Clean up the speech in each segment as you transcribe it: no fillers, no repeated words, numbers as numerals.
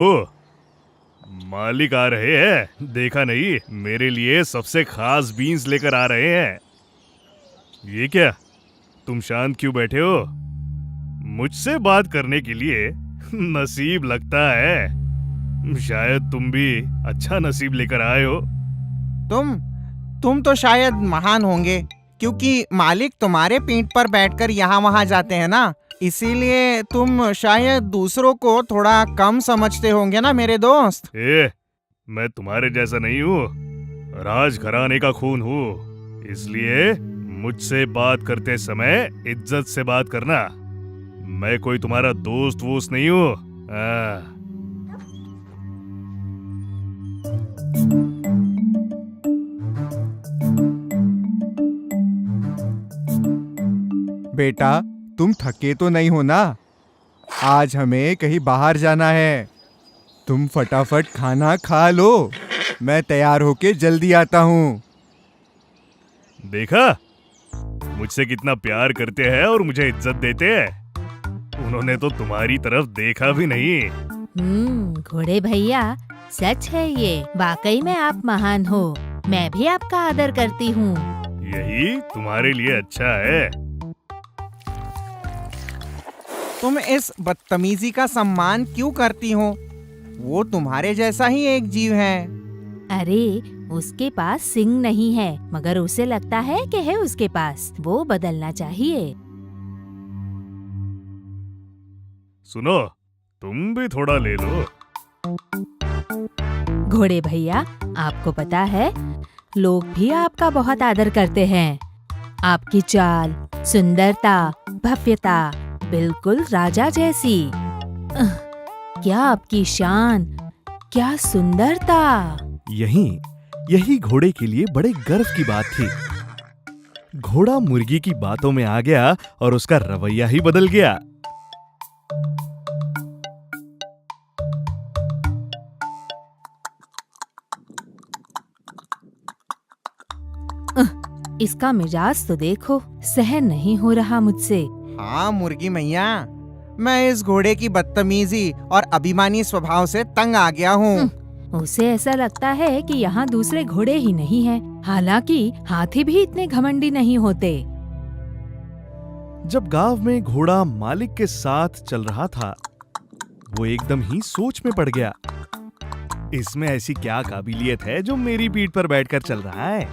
ओ, मालिक आ रहे हैं। देखा नहीं, मेरे लिए सबसे खास बीन्स लेकर आ रहे हैं। ये क्या, तुम शांत क्यों बैठे हो? मुझसे बात करने के लिए नसीब लगता है। शायद तुम भी अच्छा नसीब लेकर आए हो। तुम तुम तो शायद महान होंगे, क्योंकि मालिक तुम्हारे पीठ पर बैठकर यहाँ वहाँ जाते हैं ना, इसीलिए तुम शायद दूसरों को थोड़ा कम समझते होंगे ना मेरे दोस्त। मैं तुम्हारे जैसा नहीं हूँ। राजघराने का खून हूँ, इसलिए मुझसे बात करते समय इज्जत से बात करना। मैं कोई तुम्हारा दोस्त वोस्त नहीं हूँ। बेटा, तुम थके तो नहीं हो ना? आज हमें कहीं बाहर जाना है। तुम फटाफट खाना खा लो, मैं तैयार होके जल्दी आता हूँ। देखा, मुझसे कितना प्यार करते हैं और मुझे इज्जत देते हैं। उन्होंने तो तुम्हारी तरफ देखा भी नहीं। घोड़े भैया, सच है ये, वाकई में आप महान हो। मैं भी आपका आदर करती हूँ। यही तुम्हारे लिए अच्छा है। तुम इस बदतमीजी का सम्मान क्यों करती हो? वो तुम्हारे जैसा ही एक जीव है। अरे, उसके पास सिंग नहीं है, मगर उसे लगता है कि है उसके पास। वो बदलना चाहिए। सुनो, तुम भी थोड़ा ले लो। घोड़े भैया, आपको पता है, लोग भी आपका बहुत आदर करते हैं। आपकी चाल, सुंदरता, भव्यता, बिल्कुल राजा जैसी। क्या आपकी शान, क्या सुंदरता। यही घोड़े के लिए बड़े गर्व की बात थी। घोड़ा मुर्गी की बातों में आ गया और उसका रवैया ही बदल गया। इसका मिजाज तो देखो, सहन नहीं हो रहा मुझसे। हाँ मुर्गी मैया, मैं इस घोड़े की बदतमीजी और अभिमानी स्वभाव से तंग आ गया हूँ। उसे ऐसा लगता है कि यहाँ दूसरे घोड़े ही नहीं हैं। हालांकि हाथी भी इतने घमंडी नहीं होते। जब गांव में घोड़ा मालिक के साथ चल रहा था, वो एकदम ही सोच में पड़ गया। इसमें ऐसी क्या काबिलियत है जो मेरी पीठ पर बैठकर चल रहा है?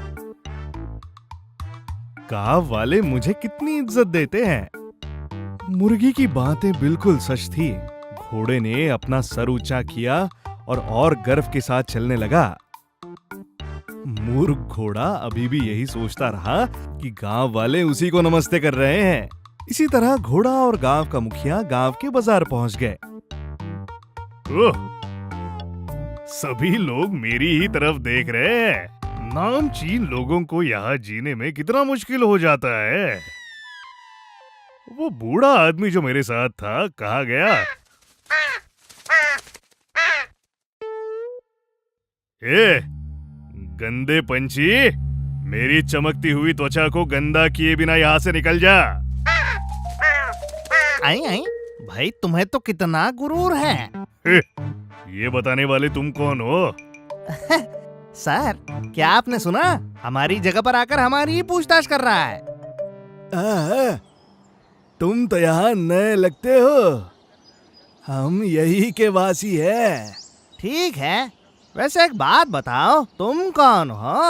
गांव वाले मुझे कितनी इज्जत देते हैं। मुर्गी की बातें बिल्कुल सच थी। घोड़े ने अपना सर ऊंचा किया और गर्व के साथ चलने लगा। मूर्ख घोड़ा अभी भी यही सोचता रहा कि गांव वाले उसी को नमस्ते कर रहे हैं। इसी तरह घोड़ा और गांव का मुखिया गांव के बाजार पहुंच गए। ओह, सभी लोग मेरी ही तरफ देख रहे हैं। नामचीन लोगों को यहाँ जीने में कितना मुश्किल हो जाता है। वो बूढ़ा आदमी जो मेरे साथ था, कहाँ गया? गंदे पंछी, मेरी चमकती हुई त्वचा को गंदा किए बिना यहाँ से निकल जा। आई आई भाई, तुम्हें तो कितना गुरूर है। ये बताने वाले तुम कौन हो? सर, क्या आपने सुना? हमारी जगह पर आकर हमारी ही पूछताछ कर रहा है। तुम तो यहाँ नए लगते हो। हम यही के वासी है। ठीक है, वैसे एक बात बताओ, तुम कौन हो?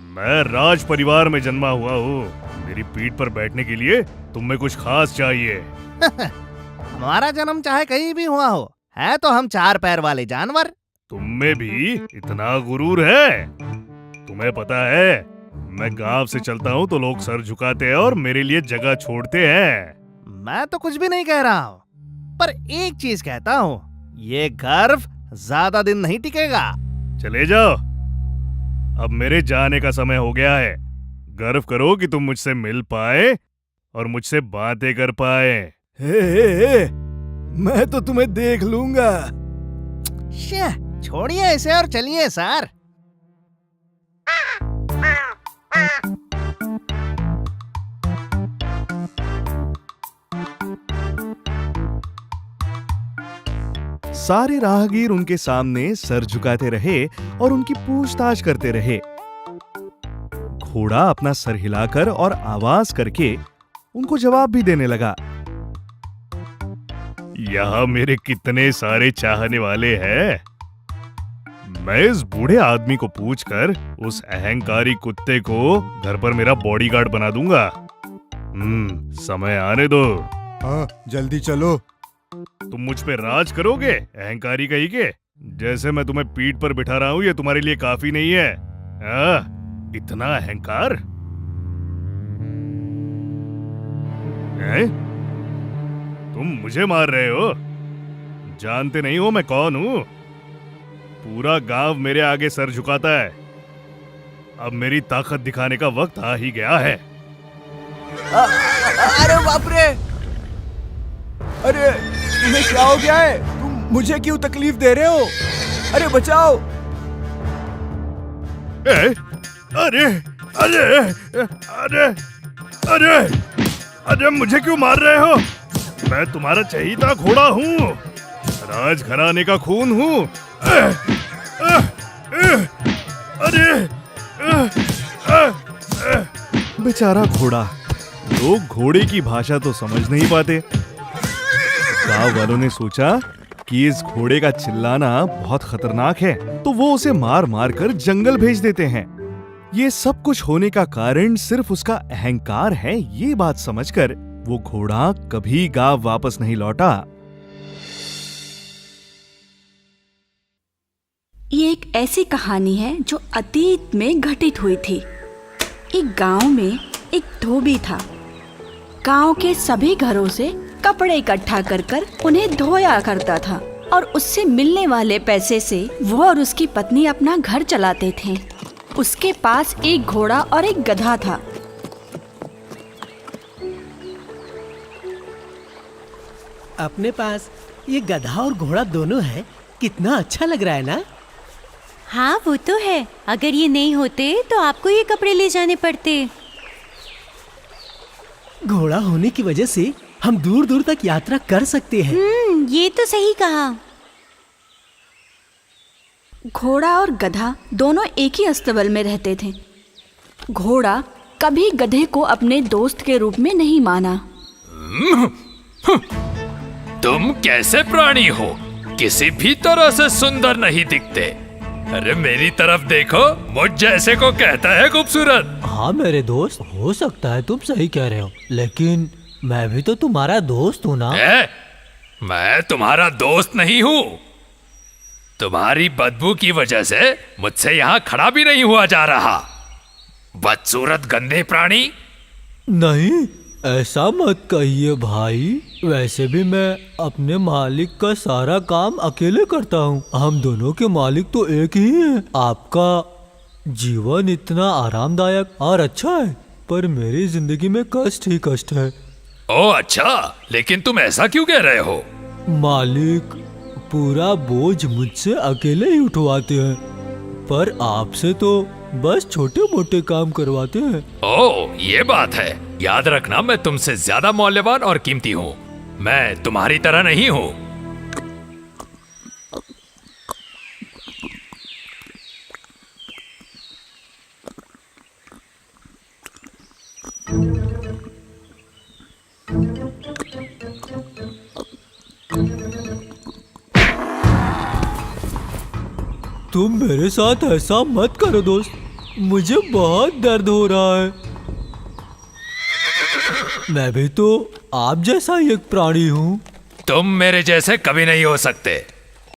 मैं राज परिवार में जन्मा हुआ हूँ। मेरी पीठ पर बैठने के लिए तुम्हें कुछ खास चाहिए। हमारा जन्म चाहे कहीं भी हुआ हो, है तो हम चार पैर वाले जानवर। तुम में भी इतना गुरूर है? तुम्हें पता है, मैं गांव से चलता हूँ तो लोग सर झुकाते हैं और मेरे लिए जगह छोड़ते हैं। मैं तो कुछ भी नहीं कह रहा हूँ, पर एक चीज कहता हूँ, ये गर्व ज्यादा दिन नहीं टिकेगा। चले जाओ, अब मेरे जाने का समय हो गया है। गर्व करो कि तुम मुझसे मिल पाए और मुझसे बातें कर पाए। मैं तो तुम्हें देख लूंगा। छोड़िए इसे और चलिए सर। सारे राहगीर उनके सामने सर झुकाते रहे और उनकी पूछताछ करते रहे। घोड़ा अपना सर हिलाकर और आवाज करके उनको जवाब भी देने लगा। यहाँ मेरे कितने सारे चाहने वाले हैं। मैं इस बूढ़े आदमी को पूछकर उस अहंकारी कुत्ते को घर पर मेरा बॉडीगार्ड बना दूंगा। समय आने दो। हाँ, जल्दी चलो। तुम मुझ पे राज करोगे अहंकारी कहीं के? जैसे मैं तुम्हें पीठ पर बिठा रहा हूँ ये तुम्हारे लिए काफी नहीं है। इतना अहंकार? हैं? तुम मुझे मार रहे हो? जानते नहीं हो मैं कौन हूँ? पूरा गांव मेरे आगे सर झुकाता है। अब मेरी ताकत दिखाने का वक्त आ ही गया है। अरे बाप रे! अरे तुम्हें क्या हो गया है? तुम मुझे क्यों तकलीफ दे रहे हो? अरे बचाओ! अरे अरे अरे अरे अरे मुझे क्यों मार रहे हो? मैं तुम्हारा चहीता घोड़ा हूँ, राज घराने का खून हूँ। अरे बेचारा घोड़ा। लोग घोड़े की भाषा तो समझ नहीं पाते। गांव वालों ने सोचा कि इस घोड़े का चिल्लाना बहुत खतरनाक है, तो वो उसे मार मार कर जंगल भेज देते हैं। ये सब कुछ होने का कारण सिर्फ उसका अहंकार है, ये बात समझकर वो घोड़ा कभी गांव वापस नहीं लौटा। ये एक ऐसी कहानी है जो अतीत में घटित हुई थी। एक गांव में एक धोबी था। गांव के सभी घरों से कपड़े इकट्ठा कर कर उन्हें धोया करता था और उससे मिलने वाले पैसे से वो और उसकी पत्नी अपना घर चलाते थे। उसके पास एक घोड़ा और एक गधा था। अपने पास ये गधा और घोड़ा दोनों है, कितना अच्छा लग रहा है ना? हाँ वो तो है। अगर ये नहीं होते तो आपको ये कपड़े ले जाने पड़ते। घोड़ा होने की वजह से हम दूर दूर तक यात्रा कर सकते हैं। ये तो सही कहा। घोड़ा और गधा दोनों एक ही अस्तबल में रहते थे। घोड़ा कभी गधे को अपने दोस्त के रूप में नहीं माना। तुम कैसे प्राणी हो? किसी भी तरह से सुंदर नहीं दिखते। अरे मेरी तरफ देखो, मुझ जैसे को कहता है खूबसूरत। हाँ मेरे दोस्त, हो सकता है तुम सही कह रहे हो, लेकिन मैं भी तो तुम्हारा दोस्त हूँ ना। मैं तुम्हारा दोस्त नहीं हूँ। तुम्हारी बदबू की वजह से मुझसे यहाँ खड़ा भी नहीं हुआ जा रहा। बदसूरत गंदे प्राणी। नहीं, ऐसा मत कहिए भाई। वैसे भी मैं अपने मालिक का सारा काम अकेले करता हूँ। हम दोनों के मालिक तो एक ही हैं। आपका जीवन इतना आरामदायक और अच्छा है, पर मेरी जिंदगी में कष्ट ही कष्ट है। ओह अच्छा, लेकिन तुम ऐसा क्यों कह रहे हो? मालिक पूरा बोझ मुझसे अकेले ही उठवाते हैं, पर आपसे तो बस छोटे मोटे काम करवाते हैं। ओह ये बात है। याद रखना, मैं तुमसे ज्यादा मौल्यवान और कीमती हूँ। मैं तुम्हारी तरह नहीं हूँ। तुम मेरे साथ ऐसा मत करो दोस्त, मुझे बहुत दर्द हो रहा है। मैं भी तो आप जैसा ही एक प्राणी हूँ। तुम मेरे जैसे कभी नहीं हो सकते।